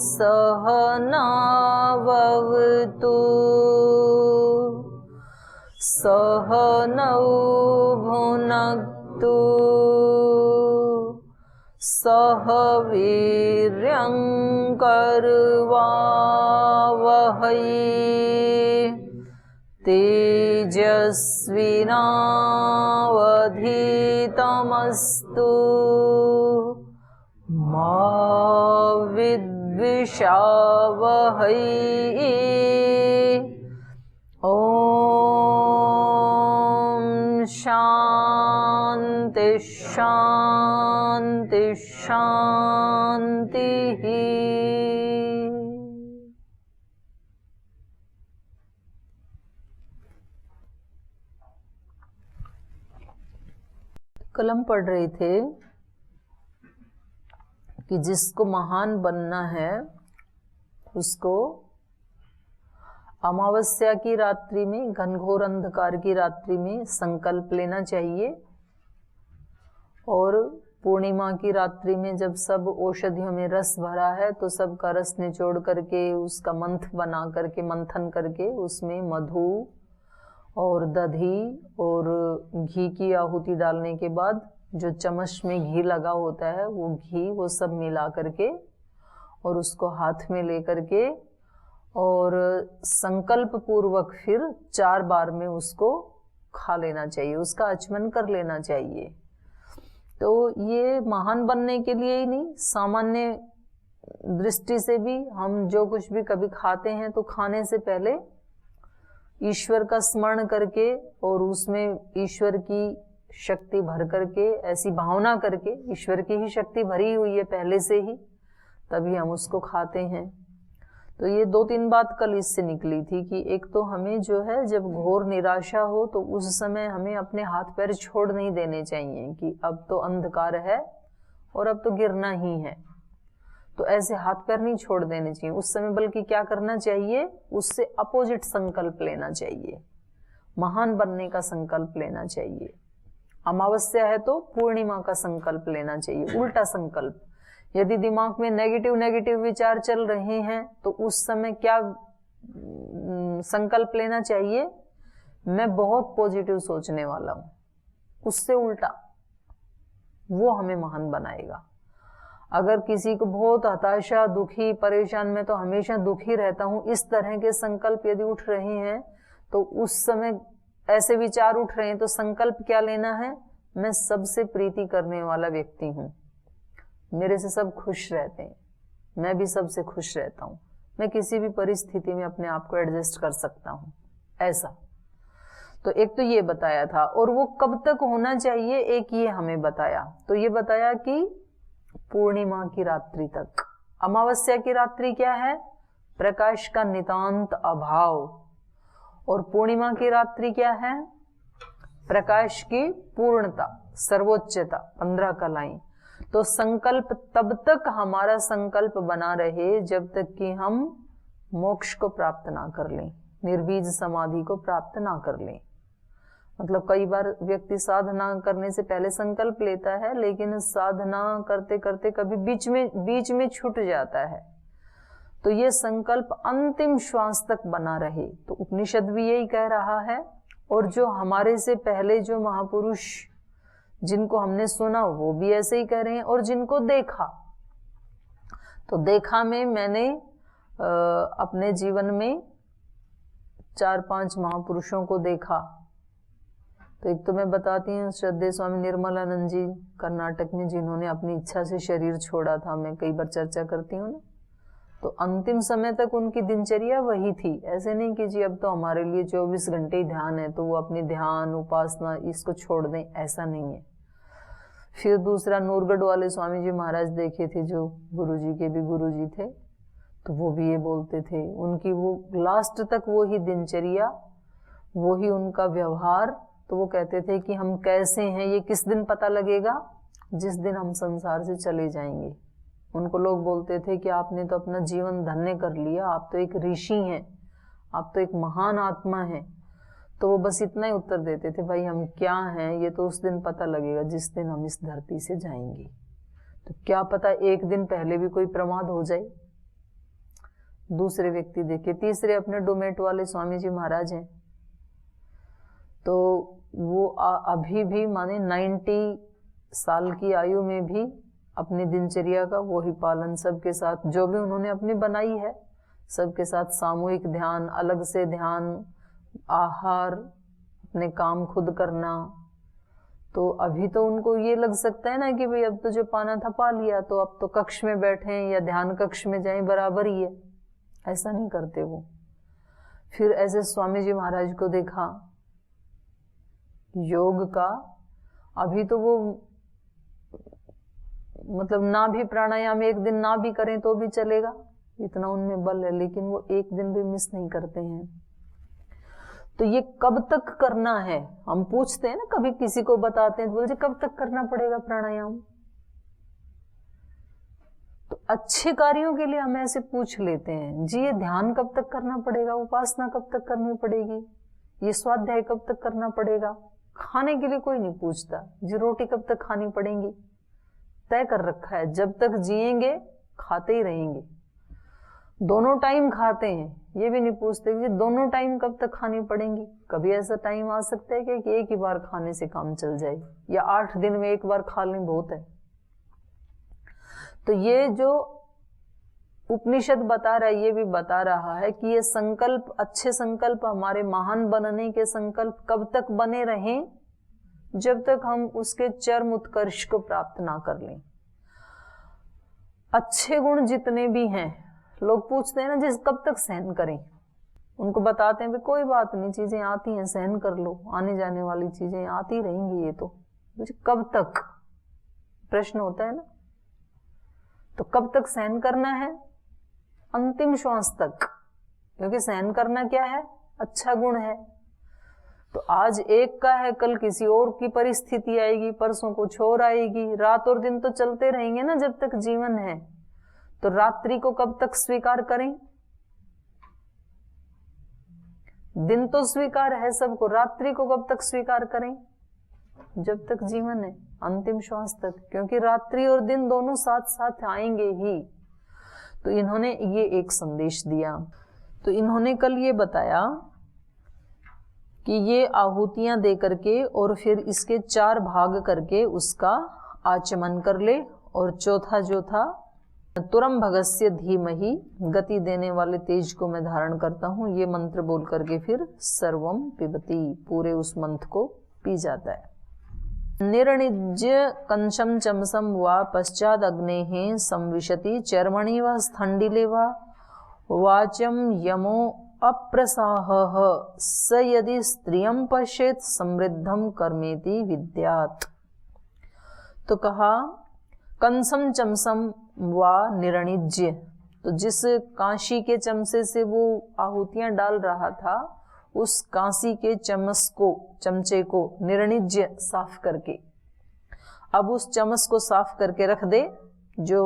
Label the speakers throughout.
Speaker 1: सहनावतु सहनौ भुनक्तु सह वीर्यं करवावहै तेजस्विनावधीतमस्तु मा विद्विषावहै। ॐ शान्ति शान्ति शान्तिः। कल हम पढ़ रहे थे कि जिसको महान बनना है उसको अमावस्या की रात्रि में, घनघोर अंधकार की रात्रि में संकल्प लेना चाहिए, और पूर्णिमा की रात्रि में जब सब औषधियों में रस भरा है तो सब का रस निचोड़ करके उसका मंथ बना करके, मंथन करके उसमें मधु और दधी और घी की आहुति डालने के बाद जो चम्मच में घी लगा होता है वो घी, वो सब मिला करके और उसको हाथ में ले करके और संकल्प पूर्वक फिर 4 बार में उसको खा लेना चाहिए, उसका आचमन कर लेना चाहिए। तो ये महान बनने के लिए ही नहीं, सामान्य दृष्टि से भी हम जो कुछ भी कभी खाते हैं तो खाने से पहले ईश्वर का स्मरण करके और उसमें ईश्वर की शक्ति भर करके, ऐसी भावना करके, ईश्वर की ही शक्ति भरी हुई है पहले से ही, तभी हम उसको खाते हैं। तो ये 2-3 बात कल इससे निकली थी कि एक तो हमें जो है जब घोर निराशा हो तो उस समय हमें अपने हाथ पैर छोड़ नहीं देने चाहिए कि अब तो अंधकार है और अब तो गिरना ही है, तो ऐसे हाथ पैर नहीं छोड़ देने चाहिए उस समय, बल्कि क्या करना चाहिए, उससे अपोजिट संकल्प लेना चाहिए, महान बनने का संकल्प लेना चाहिए। अमावस्या है तो पूर्णिमा का संकल्प लेना चाहिए, उल्टा संकल्प। यदि दिमाग में नेगेटिव विचार चल रहे हैं तो उस समय क्या संकल्प लेना चाहिए, मैं बहुत पॉजिटिव सोचने वाला हूं, उससे उल्टा, वो हमें महान बनाएगा। अगर किसी को बहुत हताशा, दुखी, परेशान, मैं तो हमेशा दुखी रहता हूं, इस तरह के संकल्प यदि उठ रहे हैं तो उस समय ऐसे विचार उठ रहे हैं तो संकल्प क्या लेना है, मैं सबसे प्रीति करने वाला व्यक्ति हूं, मेरे से सब खुश रहते हैं, मैं भी सबसे खुश रहता हूं, मैं किसी भी परिस्थिति में अपने आप को एडजस्ट कर सकता हूं, ऐसा। तो एक तो ये बताया था, और वो कब तक होना चाहिए एक ये हमें बताया। तो ये बताया कि पूर्णिमा की रात्रि तक। अमावस्या की रात्रि क्या है, प्रकाश का नितांत अभाव, और पूर्णिमा की रात्रि क्या है, प्रकाश की पूर्णता, सर्वोच्चता, 15 कलाएं। तो संकल्प तब तक हमारा संकल्प बना रहे जब तक कि हम मोक्ष को प्राप्त ना कर लें, निर्बीज समाधि को प्राप्त ना कर लें। मतलब कई बार व्यक्ति साधना करने से पहले संकल्प लेता है, लेकिन साधना करते करते कभी बीच में छूट जाता है। तो ये संकल्प अंतिम श्वास तक बना रहे, तो उपनिषद भी यही कह रहा है। और जो हमारे से पहले जो महापुरुष जिनको हमने सुना वो भी ऐसे ही कह रहे हैं, और जिनको देखा, तो देखा में मैंने अपने जीवन में 4-5 महापुरुषों को देखा। तो एक तो मैं बताती हूँ, श्रद्धेय स्वामी निर्मलानंद जी कर्नाटक में, जिन्होंने अपनी इच्छा से शरीर छोड़ा था, मैं कई बार चर्चा करती हूँ ना। तो अंतिम समय तक उनकी दिनचर्या वही थी, ऐसे नहीं कि जी अब तो हमारे लिए 24 घंटे ही ध्यान है तो वो अपनी ध्यान उपासना इसको छोड़ दें, ऐसा नहीं है। फिर दूसरा नूरगढ़ वाले स्वामी जी महाराज देखे थे, जो गुरुजी के भी गुरुजी थे, तो वो भी ये बोलते थे, उनकी वो लास्ट तक वो ही दिनचर्या, वो ही उनका व्यवहार। तो वो कहते थे कि हम कैसे हैं ये किस दिन पता लगेगा, जिस दिन हम संसार से चले जाएंगे। उनको लोग बोलते थे कि आपने तो अपना जीवन धन्य कर लिया, आप तो एक ऋषि हैं, आप तो एक महान आत्मा हैं। तो वो बस इतना ही उत्तर देते थे, भाई हम क्या हैं ये तो उस दिन पता लगेगा जिस दिन हम इस धरती से जाएंगे। तो क्या पता एक दिन पहले भी कोई प्रमाद हो जाए, दूसरे व्यक्ति देखे। तीसरे अपने डोमेट वाले स्वामी जी महाराज हैं, तो वो अभी भी माने 90 साल की आयु में भी अपनी दिनचर्या का वही पालन, सबके साथ जो भी उन्होंने अपनी बनाई है, सबके साथ सामूहिक ध्यान, अलग से ध्यान, आहार, अपने काम खुद करना। तो अभी तो उनको ये लग सकता है ना कि भाई अब तो जो पाना था पा लिया, तो अब तो कक्ष में बैठे या ध्यान कक्ष में जाएं, बराबर ही है। ऐसा नहीं करते वो। फिर ऐसे स्वामी जी महाराज को देखा योग का, अभी तो वो मतलब ना भी प्राणायाम एक दिन ना भी करें तो भी चलेगा, इतना उनमें बल है, लेकिन वो एक दिन भी मिस नहीं करते हैं। तो ये कब तक करना है, हम पूछते हैं ना, कभी किसी को बताते हैं तो बोलते कब तक करना पड़ेगा प्राणायाम। तो अच्छे कार्यों के लिए हम ऐसे पूछ लेते हैं जी, ये ध्यान कब तक करना पड़ेगा, उपासना कब तक करनी पड़ेगी, ये स्वाध्याय कब तक करना पड़ेगा। खाने के लिए कोई नहीं पूछता जी, रोटी कब तक खानी पड़ेगी, तय कर रखा है, जब तक जिएंगे खाते ही रहेंगे। दोनों टाइम खाते हैं, ये भी नहीं पूछते कि दोनों टाइम कब तक खानी पड़ेंगी। कभी ऐसा टाइम आ सकता है कि एक ही बार खाने से काम चल जाए, या 8 दिन में एक बार खा लें बहुत है। तो ये जो उपनिषद बता रहा है, ये भी बता रहा है कि ये संकल्प, अच्छे संकल्प, हमारे महान बनने के संकल्प कब तक बने रहें, जब तक हम उसके चरम उत्कर्ष को प्राप्त ना कर लें। अच्छे गुण जितने भी हैं, लोग पूछते हैं ना जिस कब तक सहन करें, उनको बताते हैं भी कोई बात नहीं, चीजें आती हैं, सहन कर लो, आने जाने वाली चीजें आती रहेंगी, ये तो कब तक प्रश्न होता है ना। तो कब तक सहन करना है, अंतिम श्वास तक, क्योंकि सहन करना क्या है, अच्छा गुण है। तो आज एक का है, कल किसी और की परिस्थिति आएगी, परसों कुछ और आएगी, रात और दिन तो चलते रहेंगे ना जब तक जीवन है। तो रात्रि को कब तक स्वीकार करें, दिन तो स्वीकार है सबको, रात्रि को कब तक स्वीकार करें, जब तक जीवन है, अंतिम श्वास तक, क्योंकि रात्रि और दिन दोनों साथ साथ आएंगे ही। तो इन्होंने ये एक संदेश दिया। तो इन्होंने कल ये बताया कि ये आहुतियां दे करके और फिर इसके 4 भाग करके उसका आचमन कर ले, और चौथा जो था तुरम भगस्य धीमहि, गति देने वाले तेज को मैं धारण करता हूं, ये मंत्र बोल करके फिर सर्वम पिबती, पूरे उस मंत्र को पी जाता है। निर्णिज्य कंशम चमसम वा पश्चाद अग्नेः संविशति चर्मणि वा स्थंडिले वा वाचम यमो अप्रसाहः स यदि स्त्रियं पश्येत समृद्धम कर्मेति विद्यात्। तो कहा कंसम चमसम वा निरणिज्य, तो जिस कांशी के चमचे से वो आहुतियां डाल रहा था, उस कांसी के चमचे को निरणिज्य, साफ करके, अब उस चम्मच को साफ करके रख दे, जो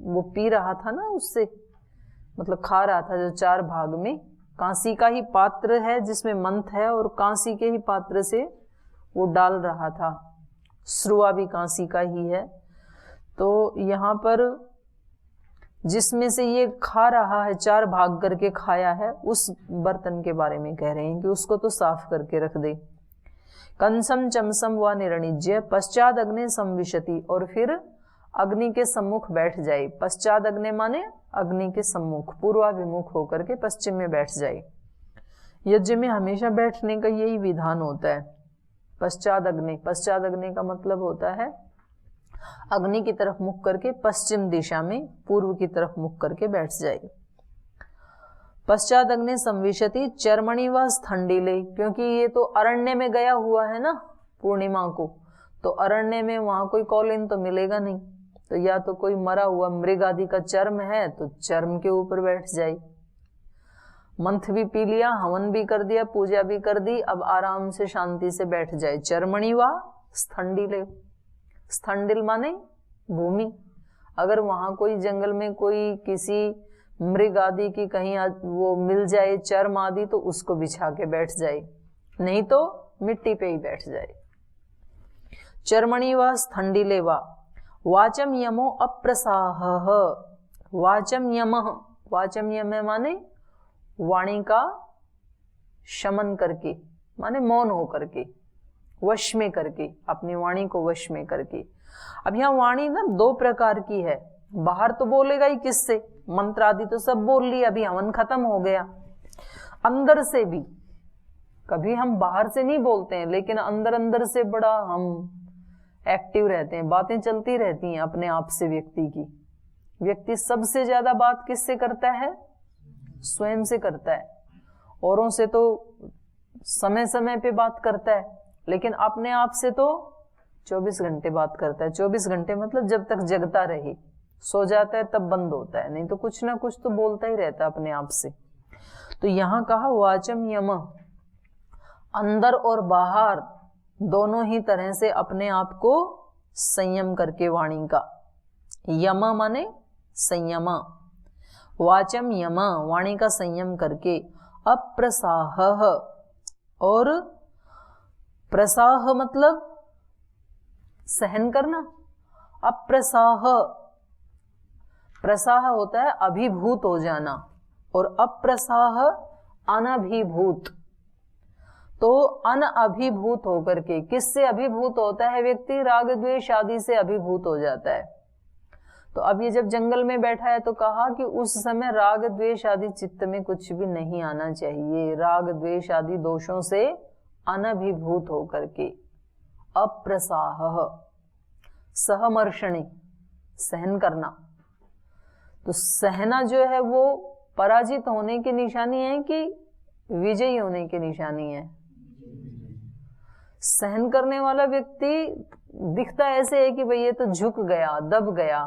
Speaker 1: वो पी रहा था ना, उससे मतलब खा रहा था, जो 4 भाग में कांसी का ही पात्र है जिसमें मंत्र है, और कांसी के ही पात्र से वो डाल रहा था, श्रुआ भी कांसी का ही है। तो यहाँ पर जिसमें से ये खा रहा है, 4 भाग करके खाया है, उस बर्तन के बारे में कह रहे हैं कि उसको तो साफ करके रख दे। कंसम चमसम व निरणिज्य पश्चाद अग्नि संविशति, और फिर अग्नि के सम्मुख बैठ जाए। पश्चाद अग्नि माने अग्नि के सम्मुख, पूर्वाभिमुख होकर के पश्चिम में बैठ जाए। यज्ञ में हमेशा बैठने का यही विधान होता है, पश्चाद अग्नि। पश्चाद अग्नि का मतलब होता है अग्नि की तरफ मुख करके पश्चिम दिशा में पूर्व की तरफ मुख करके बैठ जाए। पश्चाद अग्नि संविशति चर्मणि व स्थंडिले, क्योंकि ये तो अरण्य में गया हुआ है ना पूर्णिमा को, तो अरण्य में वहां कोई कौलिन तो मिलेगा नहीं, तो या तो कोई मरा हुआ मृग आदि का चर्म है तो चर्म के ऊपर बैठ जाए। मंत्र भी पी लिया, हवन भी कर दिया, पूजा भी कर दी, अब आराम से शांति से बैठ जाए। चर्मणि व स्थंडिले, स्थंडिल माने भूमि, अगर वहां कोई जंगल में कोई किसी मृग आदि की कहीं वो मिल जाए चर्म आदि, तो उसको बिछा के बैठ जाए, नहीं तो मिट्टी पे ही बैठ जाए। चर्मणि व स्थंडिले वा वाचम यमो अप्रसाहः, वाचम यमः, वाचम यम माने वाणी का शमन करके, माने मौन हो करके, वश में करके, अपनी वाणी को वश में करके। अब यहाँ वाणी ना दो प्रकार की है, बाहर तो बोलेगा ही किससे, मंत्र आदि तो सब बोल लिया, अभी हवन खत्म हो गया। अंदर से भी, कभी हम बाहर से नहीं बोलते हैं, लेकिन अंदर अंदर से बड़ा हम एक्टिव रहते हैं, बातें चलती रहती हैं अपने आप से व्यक्ति की। व्यक्ति सबसे ज्यादा बात किससे करता है? स्वयं से करता है। औरों से तो समय समय पे बात करता है, लेकिन अपने आप से तो 24 घंटे बात करता है। 24 घंटे मतलब जब तक जगता रहे, सो जाता है तब बंद होता है, नहीं तो कुछ ना कुछ तो बोलता ही रहता है अपने आप से। तो यहां कहा वाचम यम, अंदर और बाहर दोनों ही तरह से अपने आप को संयम करके वाणी का, यम माने संयम, वाचम यम वाणी का संयम करके, अप्रसाह, और प्रसाह मतलब सहन करना, अप्रसाह, प्रसाह होता है अभिभूत हो जाना, और अप्रसाह अनभिभूत। तो अनअभिभूत होकर के, किससे अभिभूत होता है व्यक्ति? राग द्वेष आदि से अभिभूत हो जाता है। तो अब ये जब जंगल में बैठा है तो कहा कि उस समय राग द्वेष आदि चित्त में कुछ भी नहीं आना चाहिए, राग द्वेष आदि दोषों से अनभिभूत होकर के, अप्रसाह, सहमर्षणी, सहन करना। तो सहना जो है वो पराजित होने की निशानी है कि विजयी होने की निशानी है? सहन करने वाला व्यक्ति दिखता ऐसे है कि भाई ये तो झुक गया, दब गया,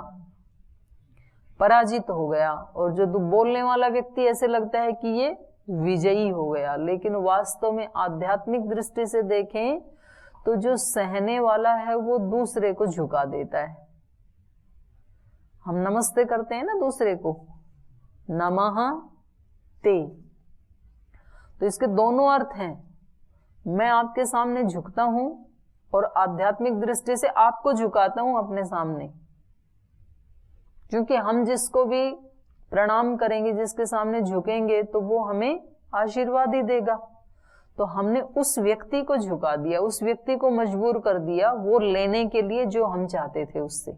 Speaker 1: पराजित हो गया, और जो बोलने वाला व्यक्ति ऐसे लगता है कि ये विजयी हो गया। लेकिन वास्तव में आध्यात्मिक दृष्टि से देखें तो जो सहने वाला है वो दूसरे को झुका देता है। हम नमस्ते करते हैं ना दूसरे को, नमः ते, तो इसके दोनों अर्थ हैं। मैं आपके सामने झुकता हूं और आध्यात्मिक दृष्टि से आपको झुकाता हूं अपने सामने, क्योंकि हम जिसको भी प्रणाम करेंगे, जिसके सामने झुकेंगे, तो वो हमें आशीर्वाद ही देगा। तो हमने उस व्यक्ति को झुका दिया, उस व्यक्ति को मजबूर कर दिया वो लेने के लिए जो हम चाहते थे उससे,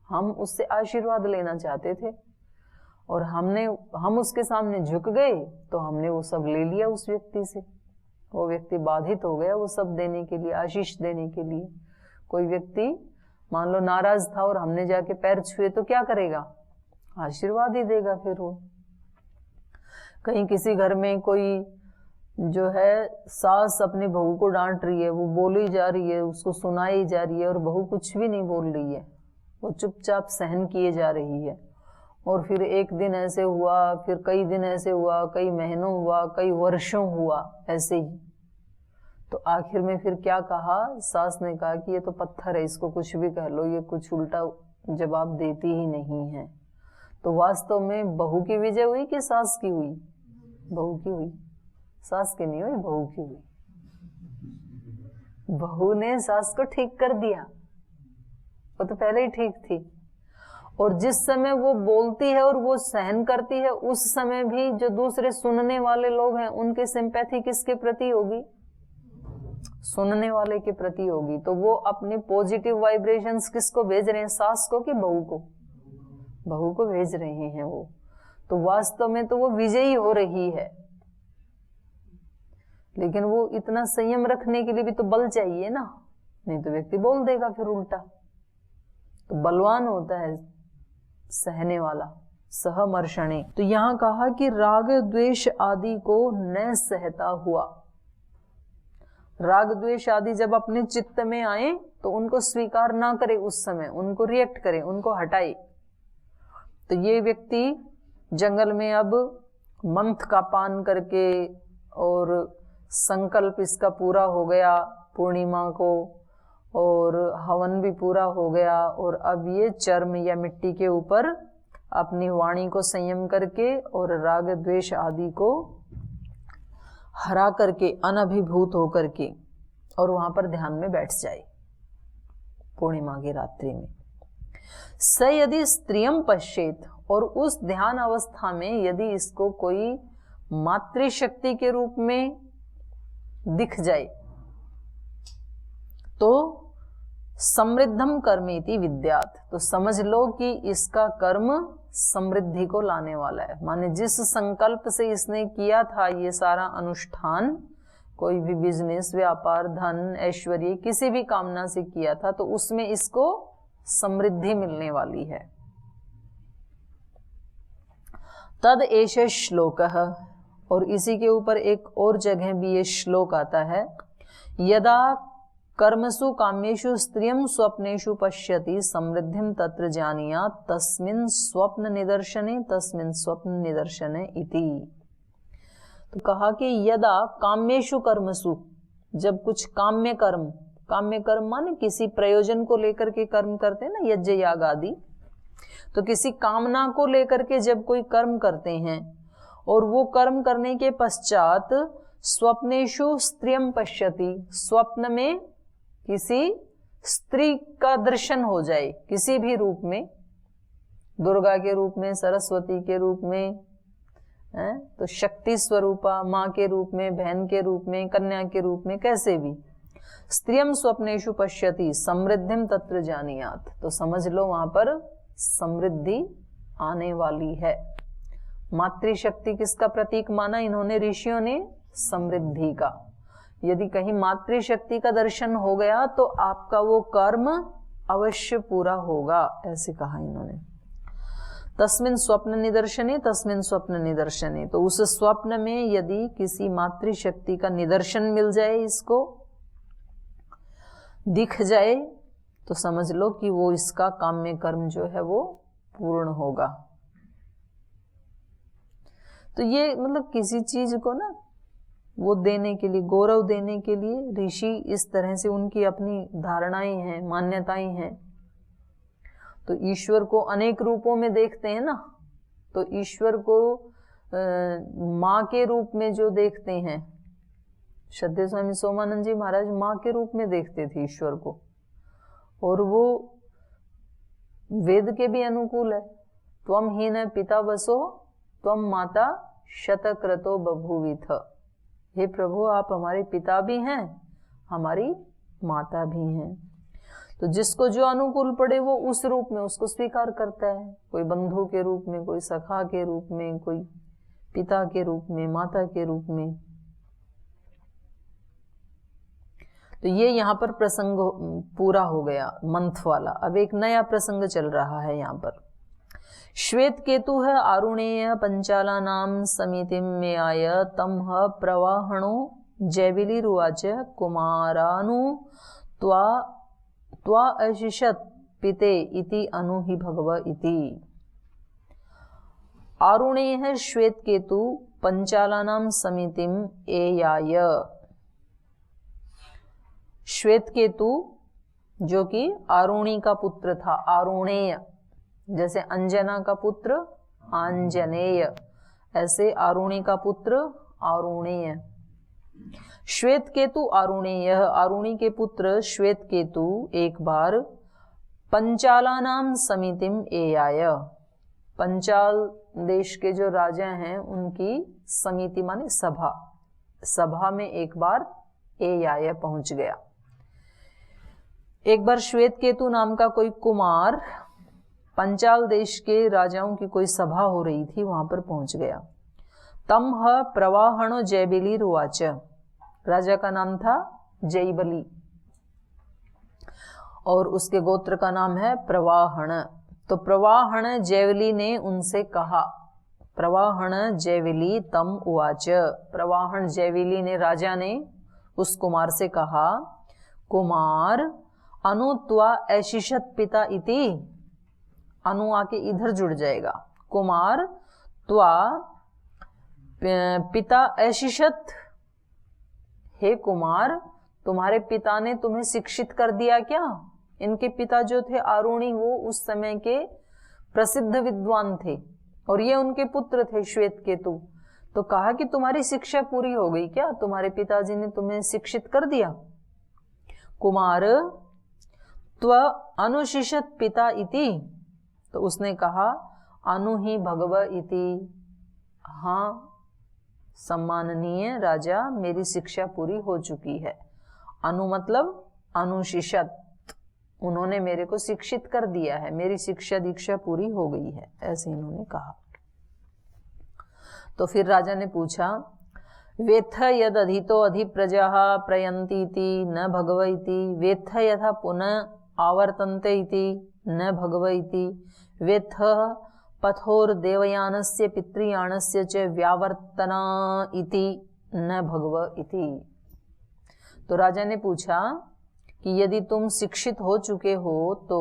Speaker 1: हम उससे आशीर्वाद लेना चाहते थे, और हम उसके सामने झुक गए तो हमने वो सब ले लिया उस व्यक्ति से। वो व्यक्ति बाधित हो गया वो सब देने के लिए, आशीष देने के लिए। कोई व्यक्ति मान लो नाराज था और हमने जाके पैर छुए तो क्या करेगा? आशीर्वाद ही देगा फिर वो। कहीं किसी घर में कोई जो है सास अपनी बहू को डांट रही है, वो बोली जा रही है, उसको सुनाई जा रही है, और बहू कुछ भी नहीं बोल रही है, वो चुपचाप सहन किए जा रही है। और फिर एक दिन ऐसे हुआ, फिर कई दिन ऐसे हुआ, कई महीनों हुआ, कई वर्षों हुआ ऐसे ही। तो आखिर में फिर क्या कहा? सास ने कहा कि ये तो पत्थर है, इसको कुछ भी कह लो, ये कुछ उल्टा जवाब देती ही नहीं है। तो वास्तव में बहू की विजय हुई कि सास की हुई? बहू की हुई, सास की नहीं हुई, बहू की हुई। बहू ने सास को ठीक कर दिया, वो तो पहले ही ठीक थी। और जिस समय वो बोलती है और वो सहन करती है, उस समय भी जो दूसरे सुनने वाले लोग हैं उनकी सिंपैथी किसके प्रति होगी? सुनने वाले के प्रति होगी। तो वो अपनी पॉजिटिव वाइब्रेशंस किसको भेज रहे हैं? सास को कि बहू को? बहू को भेज रहे हैं वो। तो वास्तव में तो वो विजयी हो रही है, लेकिन वो इतना संयम रखने के लिए भी तो बल चाहिए ना, नहीं तो व्यक्ति बोल देगा फिर उल्टा। तो बलवान होता है सहने वाला, सहमर्षणे। तो यहां कहा कि राग द्वेष आदि को न सहता हुआ। राग द्वेष आदि जब अपने चित्त में आए तो उनको स्वीकार ना करे, उस समय उनको रिएक्ट करे, उनको हटाए। तो ये व्यक्ति जंगल में अब मंथ का पान करके, और संकल्प इसका पूरा हो गया पूर्णिमा को, और हवन भी पूरा हो गया, और अब ये चर्म या मिट्टी के ऊपर अपनी वाणी को संयम करके और राग द्वेष आदि को हरा करके, अनभिभूत हो करके, और वहां पर ध्यान में बैठ जाए पूर्णिमा की रात्रि में। स यदि स्त्रियम पश्येत, और उस ध्यान अवस्था में यदि इसको कोई मातृशक्ति के रूप में दिख जाए तो समृद्धम कर्मेति विद्यात्, तो समझ लो कि इसका कर्म समृद्धि को लाने वाला है। माने जिस संकल्प से इसने किया था ये सारा अनुष्ठान, कोई भी बिजनेस, व्यापार, धन, ऐश्वर्य, किसी भी कामना से किया था, तो उसमें इसको समृद्धि मिलने वाली है। तद एष श्लोकः, और इसी के ऊपर एक और जगह भी ये श्लोक आता है, यदा कर्मसु काम्येषु स्त्रियं स्वप्नेषु पश्यति समृद्धिं तत्र जानीयात् तस्मिन् स्वप्न निदर्शने इति। तो कहा कि यदा काम्येषु कर्मसु, जब कुछ काम्य कर्म माने किसी प्रयोजन को लेकर के कर्म करते हैं ना, यज्ञ याग आदि, तो किसी कामना को लेकर के जब कोई कर्म करते हैं और वो कर्म करने के पश्चात स्वप्नेषु स्त्रियं पश्यति, स्वप्न में किसी स्त्री का दर्शन हो जाए किसी भी रूप में, दुर्गा के रूप में, सरस्वती के रूप में, तो शक्ति स्वरूपा, माँ के रूप में, बहन के रूप में, कन्या के रूप में, कैसे भी, स्त्रियं स्वप्नेषु पश्यति समृद्धिम तत्र जानीयात्, तो समझ लो वहां पर समृद्धि आने वाली है। मातृशक्ति किसका प्रतीक माना इन्होंने, ऋषियों ने? समृद्धि का। यदि कहीं मातृशक्ति का दर्शन हो गया तो आपका वो कर्म अवश्य पूरा होगा, ऐसे कहा इन्होंने। तस्मिन् स्वप्न निदर्शने, तो उस स्वप्न में यदि किसी मातृशक्ति का निदर्शन मिल जाए, इसको दिख जाए, तो समझ लो कि वो इसका काम्य कर्म जो है वो पूर्ण होगा। तो ये मतलब किसी चीज को ना वो देने के लिए, गौरव देने के लिए ऋषि इस तरह से उनकी अपनी धारणाएं हैं, मान्यताएं हैं। तो ईश्वर को अनेक रूपों में देखते हैं ना, तो ईश्वर को माँ के रूप में जो देखते हैं, श्रद्धेय स्वामी सोमानंद जी महाराज माँ के रूप में देखते थे ईश्वर को, और वो वेद के भी अनुकूल है। त्वम हीन पिता वसो त्वम माता शतक्रतो बभूविथ, हे प्रभु आप हमारे पिता भी हैं, हमारी माता भी हैं। तो जिसको जो अनुकूल पड़े वो उस रूप में उसको स्वीकार करता है, कोई बंधु के रूप में, कोई सखा के रूप में, कोई पिता के रूप में, माता के रूप में। तो ये यहाँ पर प्रसंग पूरा हो गया मंथ वाला। अब एक नया प्रसंग चल रहा है यहाँ पर। श्वेत केतु है आरुणेय पंचाला नाम समितिम में आय तम प्रवाहणो जैविलीरुवाच कुमारानु त्वा अशिषत पिते इति अनु हि भगव इति। आरुणेय है श्वेत केतु पंचाला नाम समितिम एयाय। श्वेत केतु जो कि आरुणी का पुत्र था, आरुणेय, जैसे अंजना का पुत्र आंजनेय, ऐसे आरुणी का पुत्र आरुणेय। श्वेत केतु आरुणेय, आरुणी के पुत्र श्वेत केतु एक बार पंचाला नाम समितिम एयाय, पंचाल देश के जो राजा हैं उनकी समिति माने सभा, सभा में एक बार एयाय पहुंच गया। एक बार श्वेत केतु नाम का कोई कुमार पंचाल देश के राजाओं की कोई सभा हो रही थी, वहां पर पहुंच गया। तम प्रवाहणो जयबिलीरुवाच, राजा का नाम था जयबली और उसके गोत्र का नाम है प्रवाहण। तो प्रवाहण जयवली ने उनसे कहा, प्रवाहण जयविली तम उवाच, प्रवाहण जयविली ने, राजा ने उस कुमार से कहा, कुमार अनु त्वा ऐशिषत पिता इति, अनु आके इधर जुड़ जाएगा, कुमार त्वा पिता ऐशिषत, हे कुमार तुम्हारे पिता ने तुम्हें शिक्षित कर दिया क्या? इनके पिता जो थे आरुणी, वो उस समय के प्रसिद्ध विद्वान थे और ये उनके पुत्र थे श्वेत केतु। तो कहा कि तुम्हारी शिक्षा पूरी हो गई क्या, तुम्हारे पिताजी ने तुम्हें शिक्षित कर दिया? कुमार त्व अनुशिषत पिता इति, तो उसने कहा अनु ही भगव इति। हाँ सम्माननीय राजा, मेरी शिक्षा पूरी हो चुकी है। अनु मतलब अनुशिषत, उन्होंने मेरे को शिक्षित कर दिया है, मेरी शिक्षा दीक्षा पूरी हो गई है, ऐसे इन्होंने कहा। तो फिर राजा ने पूछा, वेत्थ यद अधितो अधिप्रजाः प्रयन्तीति न भगव इति, वेत्थ यथा पुनः आवर्तन्ते इति न भगव इति, वेत्थ पथोर्देवयानस्य पितृयानस्य च व्यावर्तना इति न भगव इति। तो राजा ने पूछा कि यदि तुम शिक्षित हो चुके हो तो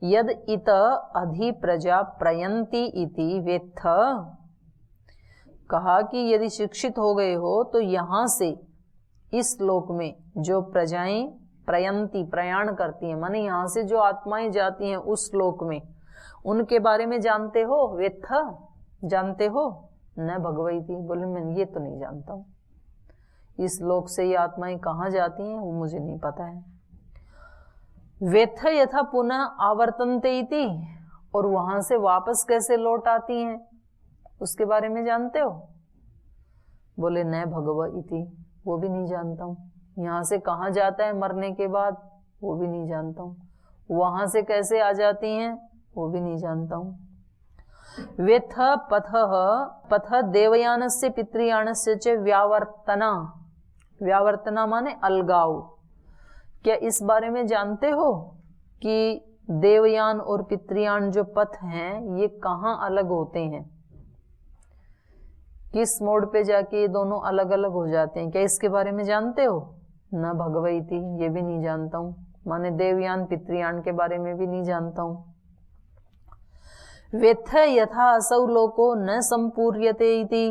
Speaker 1: यद इत अधिप्रजा प्रयन्ति इति वेत्थ, कहा कि यदि शिक्षित हो गए हो तो यहाँ से इस लोक में जो प्रजाएं प्रयंती प्रयाण करती हैं, माने यहाँ से जो आत्माएं जाती हैं उस लोक में, उनके बारे में जानते हो? वेत्थ जानते हो? न भगवती, बोले मैं ये तो नहीं जानता हूँ, इस लोक से ये आत्माएं कहाँ जाती हैं वो मुझे नहीं पता है। वेत्थ यथा पुनः आवर्तन्ते इति, और वहां से वापस कैसे लौट आती हैं उसके बारे में जानते हो? बोले न भगव इति, वो भी नहीं जानता हूँ। यहाँ से कहाँ जाता है मरने के बाद, वो भी नहीं जानता हूँ। वहां से कैसे आ जाती हैं वो भी नहीं जानता हूँ। वेत्थ पथ देवयानस्य पितृयानस्य च व्यावर्तना, व्यावर्तना माने अलगाव। क्या इस बारे में जानते हो कि देवयान और पितृयान जो पथ हैं ये कहाँ अलग होते हैं, किस मोड़ पे जाके ये दोनों अलग अलग हो जाते हैं? क्या इसके बारे में जानते हो? न भगवती, ये भी नहीं जानता हूँ, माने देवयान पितृयान के बारे में भी नहीं जानता हूँ। वेत्थ यथा असौ लोको न संपूर्यते इति,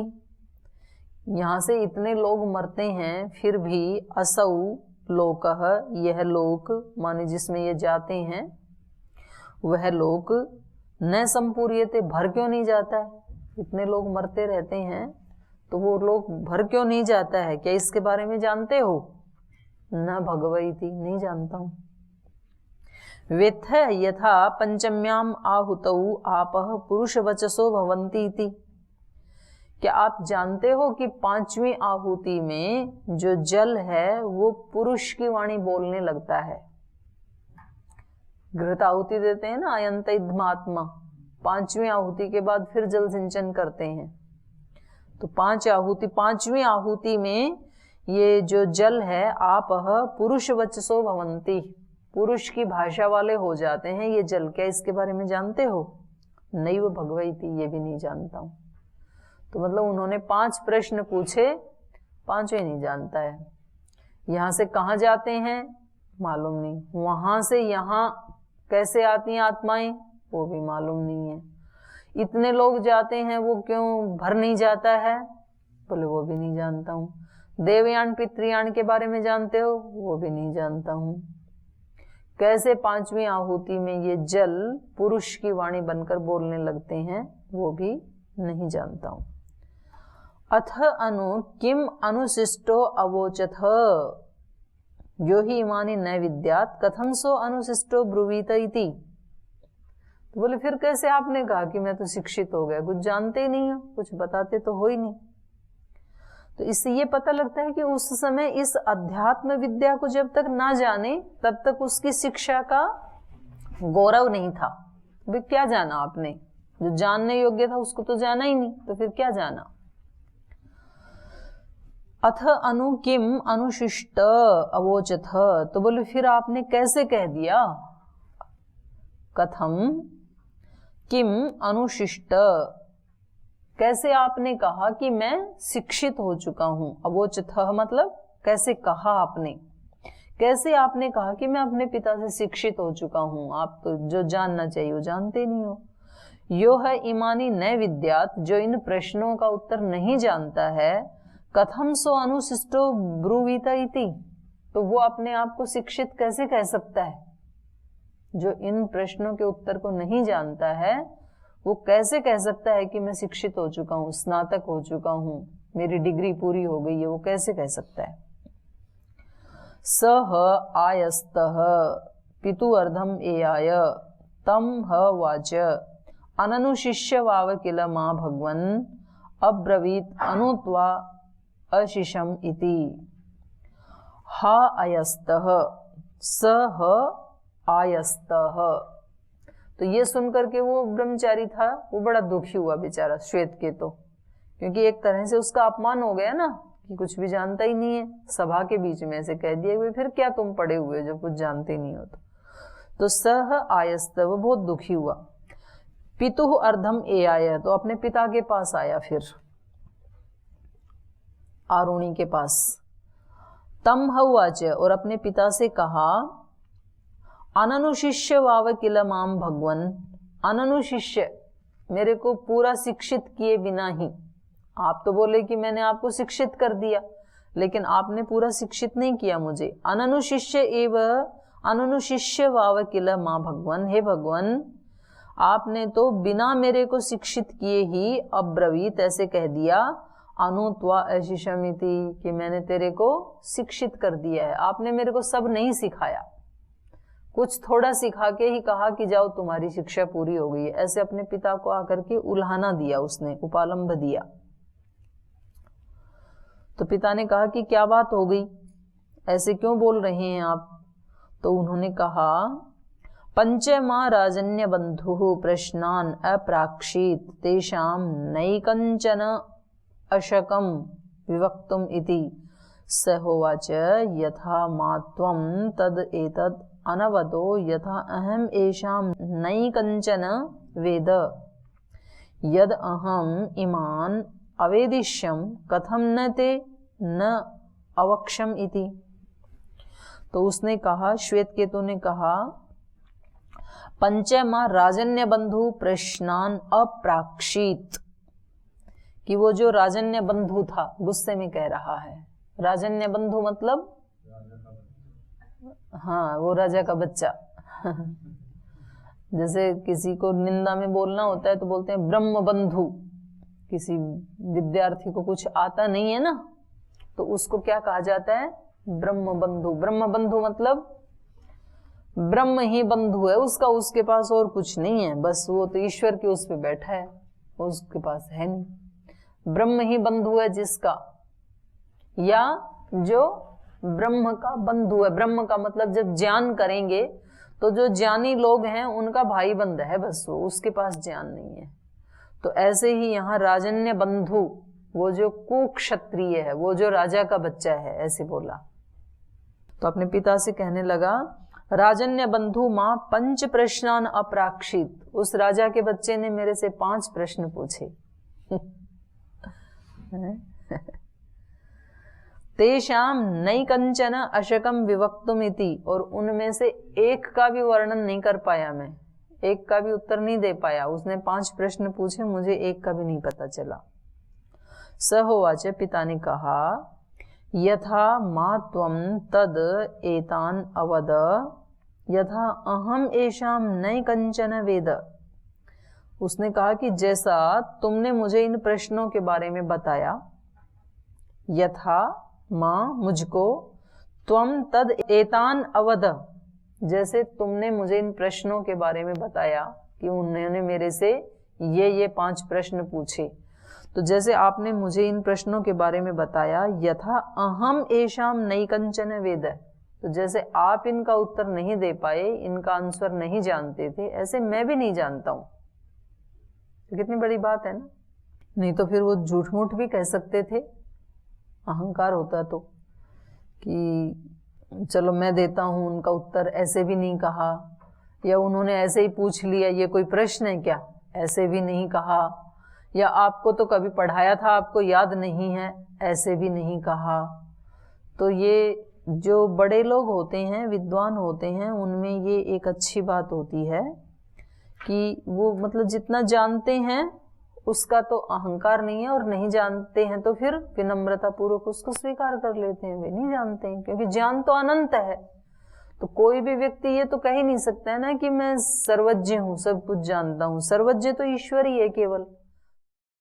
Speaker 1: यहाँ से इतने लोग मरते हैं फिर भी असौ लोकः, यह लोक माने जिसमें ये जाते हैं वह लोक न संपूर्यते, भर क्यों नहीं जाता है? इतने लोग मरते रहते हैं तो वो लोग भर क्यों नहीं जाता है? क्या इसके बारे में जानते हो? न भगवती, नहीं जानता हूँ। वेत्थ यथा पंचम्याम आहुतौ आपः पुरुषवचसो भवन्ति इति, क्या आप जानते हो कि पांचवी आहुति में जो जल है वो पुरुष की वाणी बोलने लगता है? घृत आहुति देते हैं ना, अयंत इद्मात्मा, पांचवी आहुति के बाद फिर जल सिंचन करते हैं। तो पांचवी आहुति में ये जो जल है आपः पुरुष वचसो भवन्ति, पुरुष की भाषा वाले हो जाते हैं ये जल। क्या इसके बारे में जानते हो? नैव भगवती, ये भी नहीं जानता हूँ। तो मतलब उन्होंने 5 प्रश्न पूछे, पांचों ही नहीं जानता है। यहाँ से कहाँ जाते हैं मालूम नहीं, वहां से यहाँ कैसे आती हैं आत्माएं वो भी मालूम नहीं है। इतने लोग जाते हैं वो क्यों भर नहीं जाता है? बोले वो भी नहीं जानता हूँ। देवयान पितृयान के बारे में जानते हो? वो भी नहीं जानता हूँ। कैसे पांचवी आहुति में ये जल पुरुष की वाणी बनकर बोलने लगते हैं वो भी नहीं जानता हूँ। अथ अनु किम अनुशिष्टो अवोचथ, यो ही इमानि न विद्यात् कथं सो अनुशिष्टो ब्रुवीत इति। तो बोले फिर कैसे आपने कहा कि मैं तो शिक्षित हो गया, कुछ जानते ही नहीं हो, कुछ बताते तो हो ही नहीं। तो इससे ये पता लगता है कि उस समय इस अध्यात्म विद्या को जब तक ना जाने तब तक उसकी शिक्षा का गौरव नहीं था। तो क्या जाना आपने, जो जानने योग्य था उसको तो जाना ही नहीं, तो फिर क्या जाना। अथ अनु किम अनुशिष्ट अवोचथ, तो बोले फिर आपने कैसे कह दिया। कथम किम अनुशिष्ट, कैसे आपने कहा कि मैं शिक्षित हो चुका हूं। अवोचथ मतलब कैसे कहा आपने, कैसे आपने कहा कि मैं अपने पिता से शिक्षित हो चुका हूं। आप तो जो जानना चाहिए वो जानते नहीं हो। यो है इमानी न विद्यात, जो इन प्रश्नों का उत्तर नहीं जानता है। कथम सो अनुशिष्टो ब्रुवीता इति, तो वो अपने आप को शिक्षित कैसे कह सकता है। जो इन प्रश्नों के उत्तर को नहीं जानता है वो कैसे कह सकता है कि मैं शिक्षित हो चुका हूँ, स्नातक हो चुका हूँ, मेरी डिग्री पूरी हो गई है, वो कैसे कह सकता है। सह आयस्तः पितु अर्धम एयाय तम ह वाच अननुशिष्य वाव किल मां भगवन् अब्रवीत अनुत्वा अशिशम इति। हा अयस्तः सह आयस्तः। तो ये सुनकर के वो ब्रह्मचारी था, वो बड़ा दुखी हुआ बेचारा श्वेतकेतु, क्योंकि एक तरह से उसका अपमान हो गया ना कि कुछ भी जानता ही नहीं है, सभा के बीच में ऐसे कह दिया, फिर क्या तुम पढ़े हुए जो कुछ जानते नहीं हो। तो सह आयस्त, वो बहुत दुखी हुआ। पितुः अर्धम ए आया, तो अपने पिता के पास आया, फिर आरुणि के पास। तम हवाच, और अपने पिता से कहा, अननुशिष्य वाव किल माम भगवन्, अननुशिष्य, मेरे को पूरा शिक्षित किए बिना ही, आप तो बोले कि मैंने आपको शिक्षित कर दिया, लेकिन आपने पूरा शिक्षित नहीं किया मुझे। अननुशिष्य एव अननुशिष्य वाव किल मां भगवन्, हे भगवान आपने तो बिना मेरे को शिक्षित किए ही अब्रवीत, ऐसे कह दिया, अनुत्वा अशिशमिति, कि मैंने तेरे को शिक्षित कर दिया है। आपने मेरे को सब नहीं सिखाया, कुछ थोड़ा सिखा के ही कहा कि जाओ तुम्हारी शिक्षा पूरी हो गई है। ऐसे अपने पिता को आकर के उल्हाना दिया उसने, उपालंब दिया। तो पिता ने कहा कि क्या बात हो गई, ऐसे क्यों बोल रहे हैं आप। तो उन्होंने कहा, पंचमा राजन्य बंधु प्रश्नान अप्राक्षीत तेषां नैकंचन अशकम विवक्तुम इति। स होवाच यथा मात्वं तद एतद् अनवदो यथा अहम एषां नैकंचन वेद यद अहम इमान अवेदिष्यम कथम न ते न अवक्षम इति। तो उसने कहा, श्वेतकेतु ने कहा, पंचमा राजन्य बंधु प्रश्नान अप्राक्षीत, कि वो जो राजन्य बंधु था, गुस्से में कह रहा है। राजन्य बंधु मतलब, हाँ, वो राजा का बच्चा। जैसे किसी को निंदा में बोलना होता है तो बोलते हैं ब्रह्म बंधु। किसी विद्यार्थी को कुछ आता नहीं है ना, तो उसको क्या कहा जाता है, ब्रह्म बंधु। ब्रह्म बंधु मतलब ब्रह्म ही बंधु है उसका, उसके पास और कुछ नहीं है, बस वो तो ईश्वर के उस पे बैठा है, उसके पास है नहीं। ब्रह्म ही बंधु है जिसका, या जो ब्रह्म का बंधु है। ब्रह्म का मतलब जब ज्ञान करेंगे तो जो ज्ञानी लोग हैं उनका भाई बंध है, बस वो, उसके पास ज्ञान नहीं है। तो ऐसे ही यहाँ राजन्य बंधु, वो जो कुक्षत्रिय है, वो जो राजा का बच्चा है, ऐसे बोला। तो अपने पिता से कहने लगा, राजन्य बंधु मां पंच प्रश्नान अप्राक्षित, उस राजा के बच्चे ने मेरे से 5 प्रश्न पूछे। तेषाम नैकंचन अशकम विवक्तुम इति, और उनमें से एक का भी वर्णन नहीं कर पाया मैं, एक का भी उत्तर नहीं दे पाया। उसने 5 प्रश्न पूछे, मुझे एक का भी नहीं पता चला। स होवाच, पिता ने कहा, यथा मा त्वं तद एतान अवद यथा अहम एषाम नैकंचन वेद। उसने कहा कि जैसा तुमने मुझे इन प्रश्नों के बारे में बताया, यथा मां मुझको, त्वं तद एतान अवद, जैसे तुमने मुझे इन प्रश्नों के बारे में बताया कि उन्होंने मेरे से ये 5 प्रश्न पूछे, तो जैसे आपने मुझे इन प्रश्नों के बारे में बताया, यथा अहम एषाम नैकंचन वेद, तो जैसे आप इनका उत्तर नहीं दे पाए, इनका आंसर नहीं जानते थे, ऐसे मैं भी नहीं जानता हूं। तो कितनी बड़ी बात है ना। नहीं तो फिर वो झूठ मूठ भी कह सकते थे, अहंकार होता तो, कि चलो मैं देता हूं उनका उत्तर, ऐसे भी नहीं कहा, या उन्होंने ऐसे ही पूछ लिया, ये कोई प्रश्न है क्या, ऐसे भी नहीं कहा, या आपको तो कभी पढ़ाया था, आपको याद नहीं है, ऐसे भी नहीं कहा। तो ये जो बड़े लोग होते हैं, विद्वान होते हैं, उनमें ये एक अच्छी बात होती है कि वो मतलब जितना जानते हैं उसका तो अहंकार नहीं है, और नहीं जानते हैं तो फिर विनम्रता पूर्वक उसको स्वीकार कर लेते हैं, वे नहीं जानते हैं, क्योंकि ज्ञान तो अनंत है। तो कोई भी व्यक्ति ये तो कह ही नहीं सकता है ना कि मैं सर्वज्ञ हूँ, सब कुछ जानता हूँ। सर्वज्ञ तो ईश्वर ही है केवल।